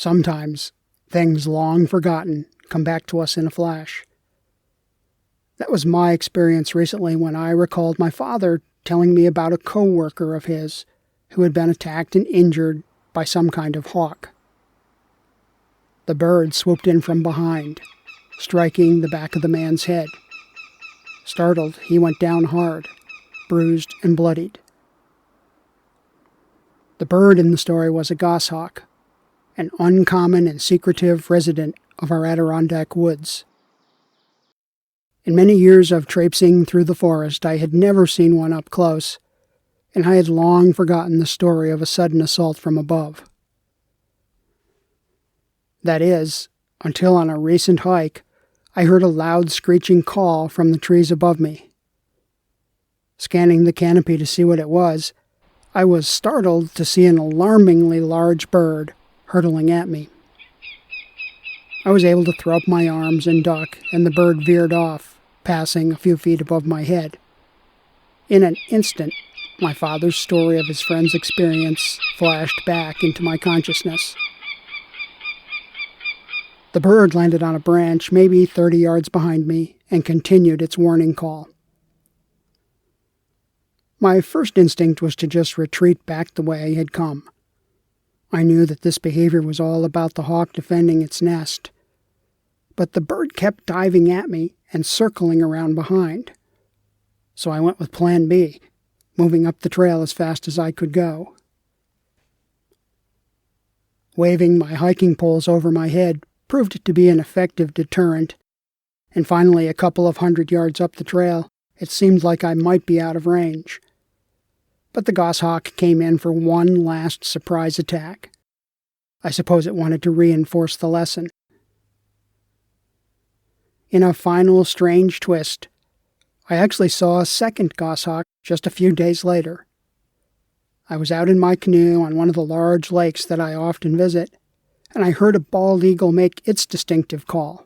Sometimes things long forgotten come back to us in a flash. That was my experience recently when I recalled my father telling me about a co-worker of his who had been attacked and injured by some kind of hawk. The bird swooped in from behind, striking the back of the man's head. Startled, he went down hard, bruised and bloodied. The bird in the story was a goshawk, an uncommon and secretive resident of our Adirondack woods. In many years of traipsing through the forest, I had never seen one up close, and I had long forgotten the story of a sudden assault from above. That is, until on a recent hike, I heard a loud screeching call from the trees above me. Scanning the canopy to see what it was, I was startled to see an alarmingly large bird hurtling at me. I was able to throw up my arms and duck, and the bird veered off, passing a few feet above my head. In an instant, my father's story of his friend's experience flashed back into my consciousness. The bird landed on a branch maybe 30 yards behind me and continued its warning call. My first instinct was to just retreat back the way I had come. I knew that this behavior was all about the hawk defending its nest. But the bird kept diving at me and circling around behind. So I went with Plan B, moving up the trail as fast as I could go. Waving my hiking poles over my head proved to be an effective deterrent, and finally, a couple of 100 yards up the trail, it seemed like I might be out of range. But the goshawk came in for one last surprise attack. I suppose it wanted to reinforce the lesson. In a final strange twist, I actually saw a second goshawk just a few days later. I was out in my canoe on one of the large lakes that I often visit, and I heard a bald eagle make its distinctive call,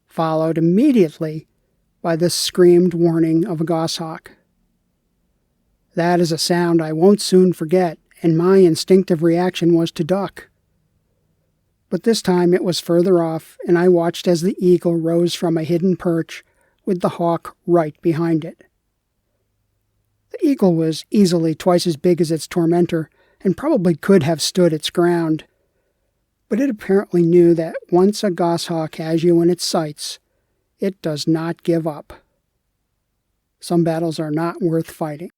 followed immediately by the screamed warning of a goshawk. That is a sound I won't soon forget, and my instinctive reaction was to duck. But this time it was further off, and I watched as the eagle rose from a hidden perch with the hawk right behind it. The eagle was easily twice as big as its tormentor, and probably could have stood its ground. But it apparently knew that once a goshawk has you in its sights, it does not give up. Some battles are not worth fighting.